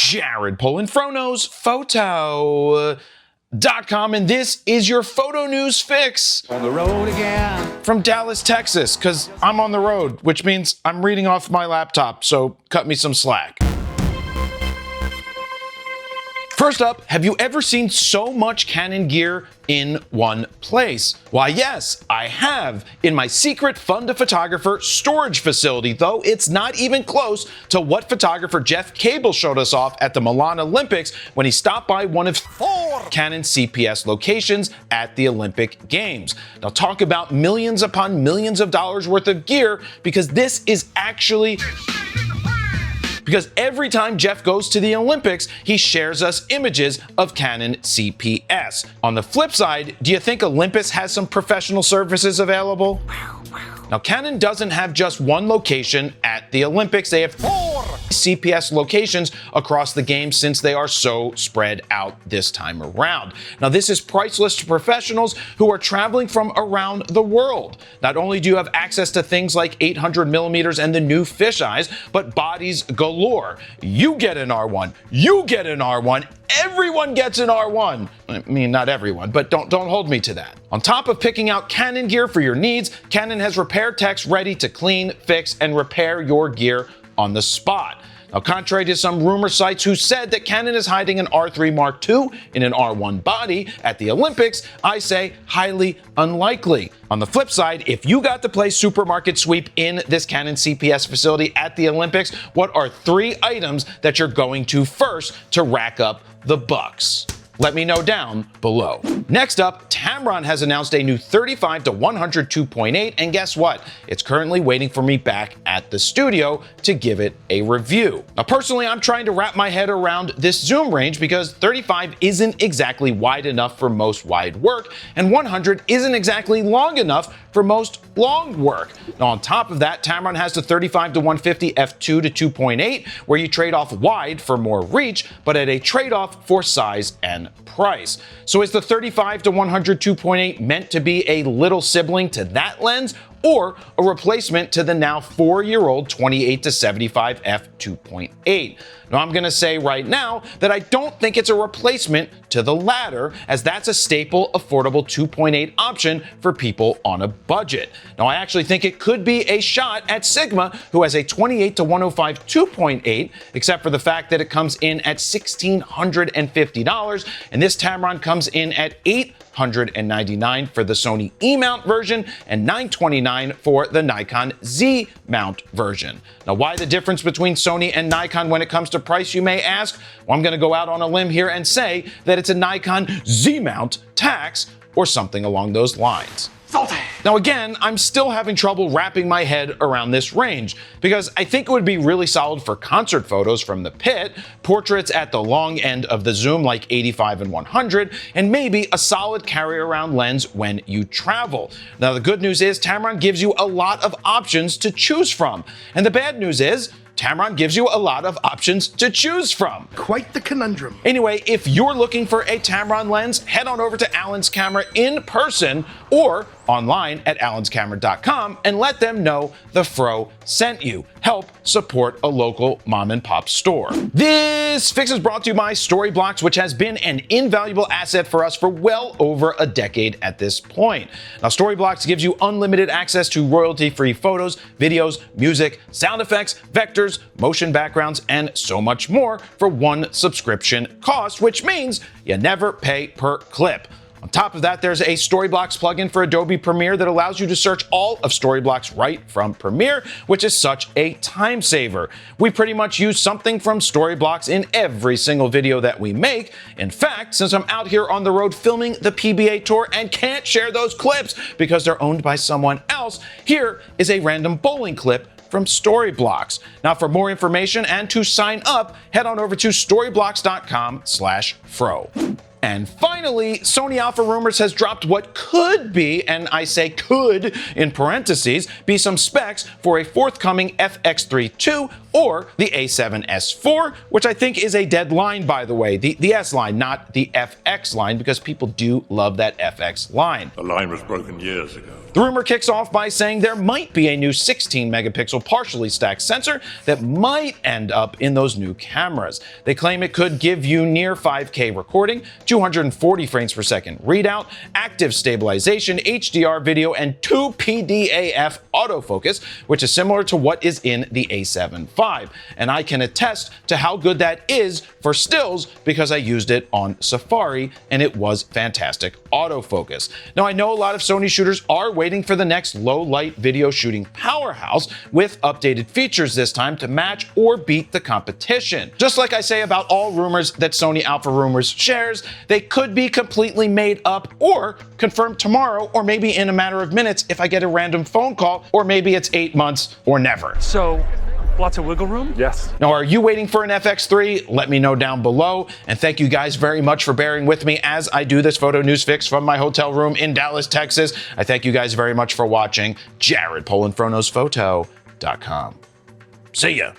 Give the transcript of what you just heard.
Jared Polin, Photo.com, and this is your photo news fix. On the road again. From Dallas, Texas, because I'm on the road, which means I'm reading off my laptop, so cut me some slack. First up, have you ever seen so much Canon gear in one place? Why, yes, I have, in my secret fun-to-photographer storage facility, though it's not even close to what photographer Jeff Cable showed us off at the Milan Olympics when he stopped by one of 4 Canon CPS locations at the Olympic Games. Now, talk about millions upon millions of dollars worth of gear, because this is actually... Because every time Jeff goes to the Olympics, he shares us images of Canon CPS. On the flip side, do you think Olympus has some professional services available? Now, Canon doesn't have just one location at the Olympics. They have 4 CPS locations across the game since they are so spread out this time around. Now, this is priceless to professionals who are traveling from around the world. Not only do you have access to things like 800 millimeters and the new fisheyes, but bodies galore. You get an R1, you get an R1, everyone gets an R1. I mean, not everyone, but don't hold me to that. On top of picking out Canon gear for your needs, Canon has repair techs ready to clean, fix, and repair your gear on the spot. Now, contrary to some rumor sites who said that Canon is hiding an R3 Mark II in an R1 body at the Olympics, I say highly unlikely. On the flip side, if you got to play supermarket sweep in this Canon CPS facility at the Olympics, what are 3 items that you're going to first to rack up the bucks? Let me know down below. Next up, Tamron has announced a new 35 to 100 2.8, and guess what? It's currently waiting for me back at the studio to give it a review. Now, personally, I'm trying to wrap my head around this zoom range because 35 isn't exactly wide enough for most wide work, and 100 isn't exactly long enough for most long work. Now, on top of that, Tamron has the 35 to 150 f2 to 2.8, where you trade off wide for more reach, but at a trade-off for size and price. So is the 35 to 100 2.8 meant to be a little sibling to that lens, or a replacement to the now 4-year-old 28 to 75 f 2.8? Now, I'm gonna say right now that I don't think it's a replacement to the latter, as that's a staple, affordable 2.8 option for people on a budget. Now, I actually think it could be a shot at Sigma, who has a 28 to 105 2.8, except for the fact that it comes in at $1,650, and this Tamron comes in at $899 for the Sony E-mount version and $929 for the Nikon Z-mount version. Now, why the difference between Sony and Nikon when it comes to price, you may ask? Well, I'm going to go out on a limb here and say that it's a Nikon Z-mount tax or something along those lines. Now, again, I'm still having trouble wrapping my head around this range, because I think it would be really solid for concert photos from the pit, portraits at the long end of the zoom like 85 and 100, and maybe a solid carry-around lens when you travel. Now, the good news is Tamron gives you a lot of options to choose from, and the bad news is Tamron gives you a lot of options to choose from. Quite the conundrum. Anyway, if you're looking for a Tamron lens, head on over to Alan's Camera in person or online at alanscamera.com and let them know the Fro sent you. Help support a local mom and pop store. This fix is brought to you by Storyblocks, which has been an invaluable asset for us for well over a decade at this point. Now, Storyblocks gives you unlimited access to royalty-free photos, videos, music, sound effects, vectors, motion backgrounds, and so much more for one subscription cost, which means you never pay per clip. On top of that, there's a Storyblocks plugin for Adobe Premiere that allows you to search all of Storyblocks right from Premiere, which is such a time saver. We pretty much use something from Storyblocks in every single video that we make. In fact, since I'm out here on the road filming the PBA Tour and can't share those clips because they're owned by someone else, here is a random bowling clip from Storyblocks. Now, for more information and to sign up, head on over to storyblocks.com/fro. And finally, Sony Alpha Rumors has dropped what could be, and I say could in parentheses, be some specs for a forthcoming FX3 II or the A7S4, which I think is a dead line, by the way, the S line, not the FX line, because people do love that FX line. The line was broken years ago. The rumor kicks off by saying there might be a new 16 megapixel partially stacked sensor that might end up in those new cameras. They claim it could give you near 5K recording, 240 frames per second readout, active stabilization, HDR video, and 2 PDAF autofocus, which is similar to what is in the A7 IV. And I can attest to how good that is for stills because I used it on Safari and it was fantastic autofocus. Now, I know a lot of Sony shooters are waiting for the next low light video shooting powerhouse with updated features this time to match or beat the competition. Just like I say about all rumors that Sony Alpha Rumors shares, they could be completely made up or confirmed tomorrow, or maybe in a matter of minutes if I get a random phone call, or maybe it's 8 months or never. So, lots of wiggle room? Yes. Now, are you waiting for an FX3? Let me know down below. And thank you guys very much for bearing with me as I do this photo news fix from my hotel room in Dallas, Texas. I thank you guys very much for watching. Jared, PolinPhotoNewsPhoto.com. See ya.